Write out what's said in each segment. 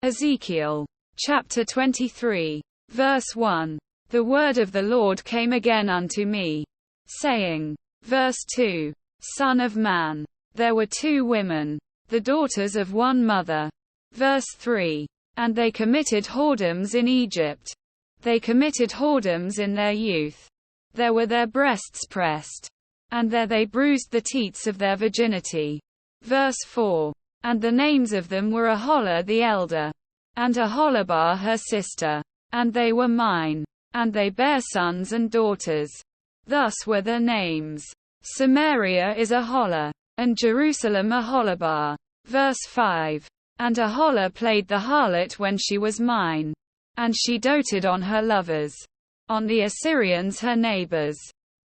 Ezekiel. Chapter 23. Verse 1. The word of the Lord came again unto me, saying. Verse 2. Son of man. There were 2 women, the daughters of one mother. Verse 3. And they committed whoredoms in Egypt. They committed whoredoms in their youth. There were their breasts pressed. And there they bruised the teats of their virginity. Verse 4. And the names of them were Aholah the elder, and Aholibah her sister. And they were mine. And they bare sons and daughters. Thus were their names. Samaria is Aholah, and Jerusalem Aholibah. Verse 5. And Aholah played the harlot when she was mine. And she doted on her lovers, on the Assyrians her neighbors.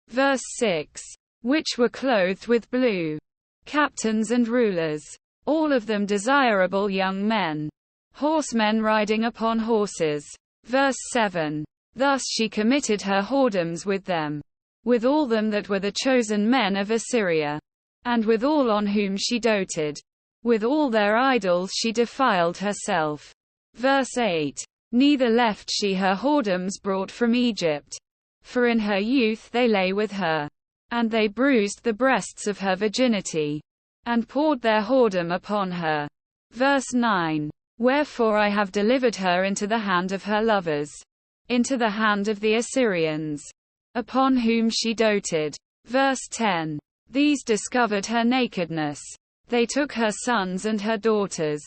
Verse 6. Which were clothed with blue, captains and rulers, all of them desirable young men, horsemen riding upon horses. Verse 7. Thus she committed her whoredoms with them, with all them that were the chosen men of Assyria, and with all on whom she doted. With all their idols she defiled herself. Verse 8. Neither left she her whoredoms brought from Egypt, for in her youth they lay with her, and they bruised the breasts of her virginity, and poured their whoredom upon her. Verse 9. Wherefore I have delivered her into the hand of her lovers, into the hand of the Assyrians, upon whom she doted. Verse 10. These discovered her nakedness. They took her sons and her daughters,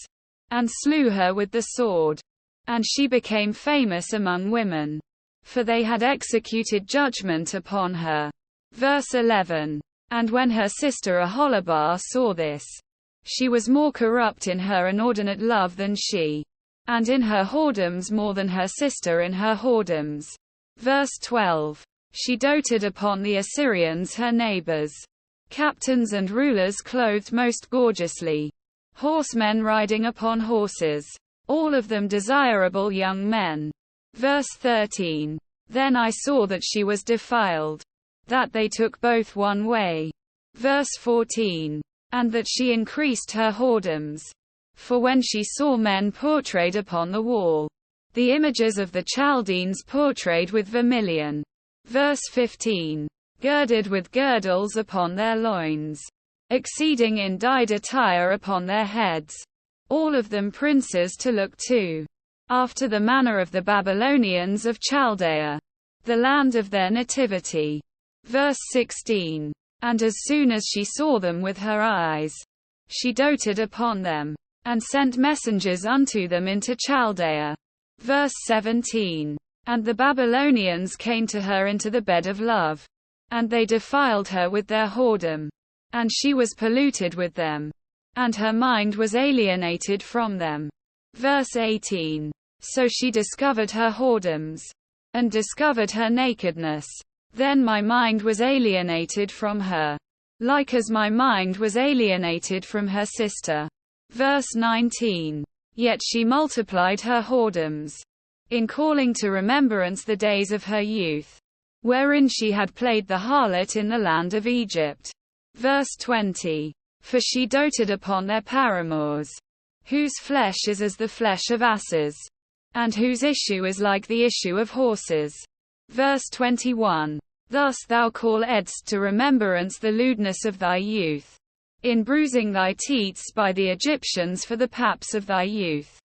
and slew her with the sword. And she became famous among women, for they had executed judgment upon her. Verse 11. And when her sister Aholibah saw this, she was more corrupt in her inordinate love than she, and in her whoredoms more than her sister in her whoredoms. Verse 12. She doted upon the Assyrians her neighbors, captains and rulers clothed most gorgeously, horsemen riding upon horses, all of them desirable young men. Verse 13. Then I saw that she was defiled, that they took both one way. Verse 14. And that she increased her whoredoms. For when she saw men portrayed upon the wall, the images of the Chaldeans portrayed with vermilion. Verse 15. Girded with girdles upon their loins, exceeding in dyed attire upon their heads, all of them princes to look to, after the manner of the Babylonians of Chaldea, the land of their nativity. Verse 16. And as soon as she saw them with her eyes, she doted upon them, and sent messengers unto them into Chaldea. Verse 17. And the Babylonians came to her into the bed of love, and they defiled her with their whoredom, and she was polluted with them, and her mind was alienated from them. Verse 18. So she discovered her whoredoms, and discovered her nakedness. Then my mind was alienated from her, like as my mind was alienated from her sister. Verse 19. Yet she multiplied her whoredoms, in calling to remembrance the days of her youth, wherein she had played the harlot in the land of Egypt. Verse 20. For she doted upon their paramours, whose flesh is as the flesh of asses, and whose issue is like the issue of horses. Verse 21. Thus thou calledst to remembrance the lewdness of thy youth, in bruising thy teats by the Egyptians for the paps of thy youth.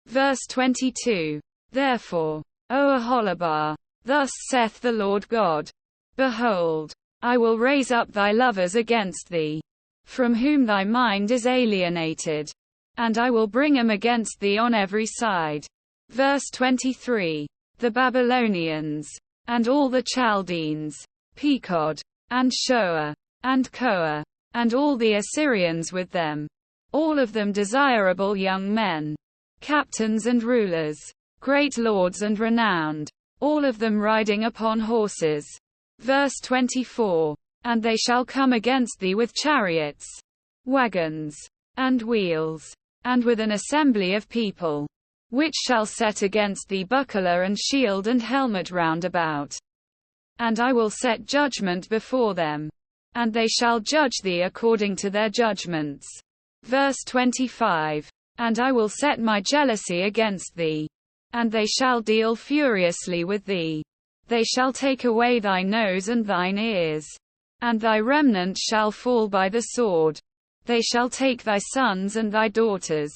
Verse 22. Therefore, O Aholibah, thus saith the Lord God, behold, I will raise up thy lovers against thee, from whom thy mind is alienated, and I will bring them against thee on every side. Verse 23. The Babylonians, and all the Chaldeans, Pekod, and Shoa, and Koa, and all the Assyrians with them, all of them desirable young men, captains and rulers, great lords and renowned, all of them riding upon horses. Verse 24. And they shall come against thee with chariots, wagons, and wheels, and with an assembly of people, which shall set against thee buckler and shield and helmet round about. And I will set judgment before them, and they shall judge thee according to their judgments. Verse 25. And I will set my jealousy against thee. And they shall deal furiously with thee. They shall take away thy nose and thine ears. And thy remnant shall fall by the sword. They shall take thy sons and thy daughters.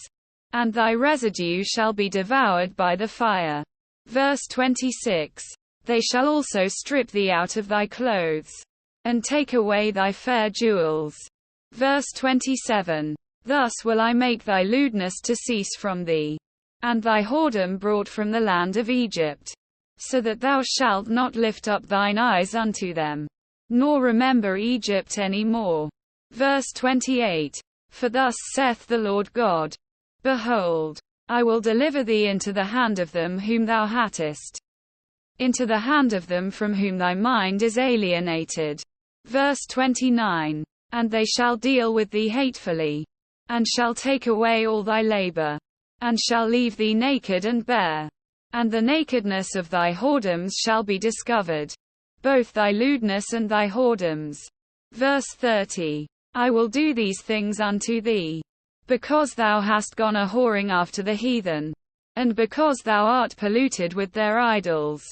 And thy residue shall be devoured by the fire. Verse 26. They shall also strip thee out of thy clothes. And take away thy fair jewels. Verse 27. Thus will I make thy lewdness to cease from thee. And thy whoredom brought from the land of Egypt. So that thou shalt not lift up thine eyes unto them. Nor remember Egypt any more. Verse 28. For thus saith the Lord God. Behold, I will deliver thee into the hand of them whom thou hatest. Into the hand of them from whom thy mind is alienated. Verse 29. And they shall deal with thee hatefully. And shall take away all thy labor. And shall leave thee naked and bare. And the nakedness of thy whoredoms shall be discovered. Both thy lewdness and thy whoredoms. Verse 30. I will do these things unto thee. Because thou hast gone a whoring after the heathen. And because thou art polluted with their idols.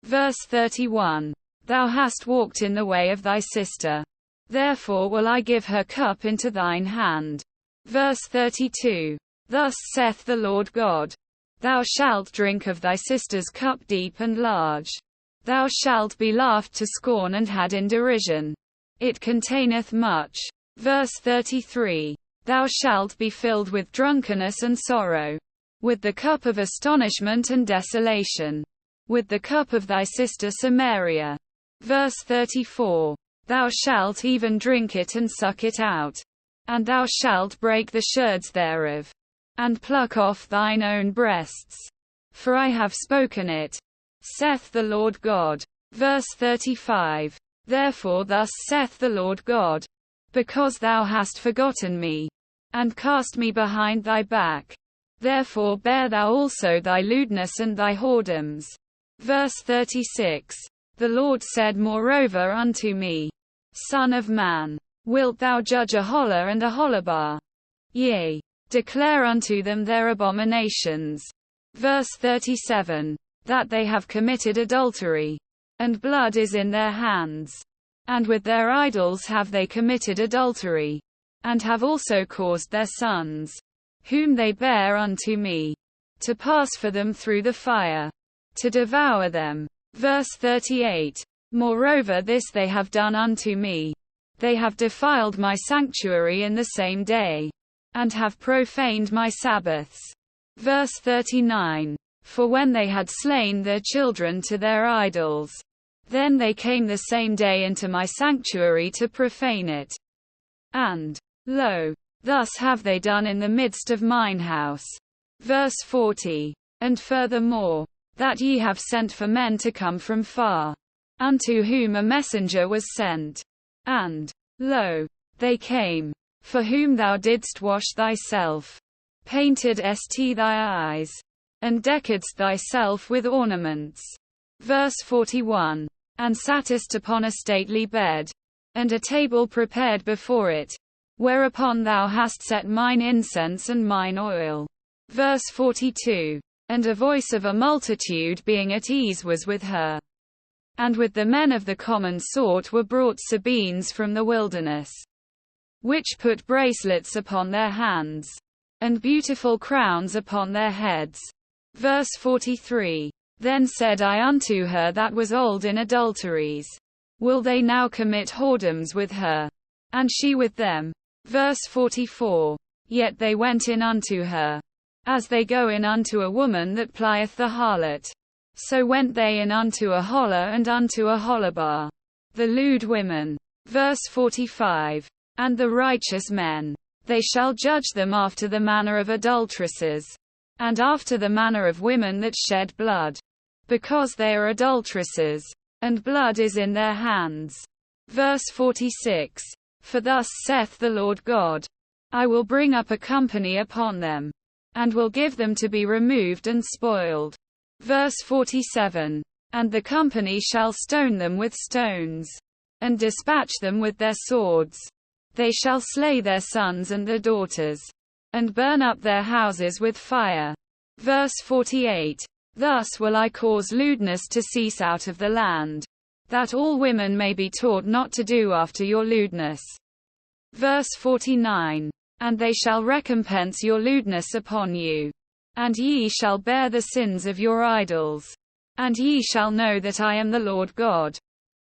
Verse 31. Thou hast walked in the way of thy sister. Therefore will I give her cup into thine hand. Verse 32. Thus saith the Lord God. Thou shalt drink of thy sister's cup deep and large. Thou shalt be laughed to scorn and had in derision. It containeth much. Verse 33. Thou shalt be filled with drunkenness and sorrow. With the cup of astonishment and desolation. With the cup of thy sister Samaria. Verse 34. Thou shalt even drink it and suck it out. And thou shalt break the sherds thereof. And pluck off thine own breasts. For I have spoken it, saith the Lord God. Verse 35. Therefore thus saith the Lord God. Because thou hast forgotten me, and cast me behind thy back. Therefore bear thou also thy lewdness and thy whoredoms. Verse 36. The Lord said moreover unto me, Son of man, wilt thou judge Aholah and Aholibah? Yea, declare unto them their abominations. Verse 37. That they have committed adultery, and blood is in their hands. And with their idols have they committed adultery, and have also caused their sons, whom they bear unto me, to pass for them through the fire, to devour them. Verse 38. Moreover this they have done unto me. They have defiled my sanctuary in the same day, and have profaned my Sabbaths. Verse 39. For when they had slain their children to their idols, then they came the same day into my sanctuary to profane it. And, lo, thus have they done in the midst of mine house. Verse 40. And furthermore, that ye have sent for men to come from far, unto whom a messenger was sent. And, lo, they came, for whom thou didst wash thyself, painted st thy eyes, and deckedst thyself with ornaments. Verse 41. And sattest upon a stately bed, and a table prepared before it, whereupon thou hast set mine incense and mine oil. Verse 42. And a voice of a multitude being at ease was with her. And with the men of the common sort were brought Sabines from the wilderness, which put bracelets upon their hands, and beautiful crowns upon their heads. Verse 43. Then said I unto her that was old in adulteries, will they now commit whoredoms with her? And she with them. Verse 44. Yet they went in unto her, as they go in unto a woman that plieth the harlot. So went they in unto Aholah and unto Aholibah, the lewd women. Verse 45. And the righteous men, they shall judge them after the manner of adulteresses, and after the manner of women that shed blood, because they are adulteresses, and blood is in their hands. Verse 46. For thus saith the Lord God, I will bring up a company upon them, and will give them to be removed and spoiled. Verse 47. And the company shall stone them with stones, and dispatch them with their swords. They shall slay their sons and their daughters, and burn up their houses with fire. Verse 48. Thus will I cause lewdness to cease out of the land, that all women may be taught not to do after your lewdness. Verse 49. And they shall recompense your lewdness upon you, and ye shall bear the sins of your idols. And ye shall know that I am the Lord God.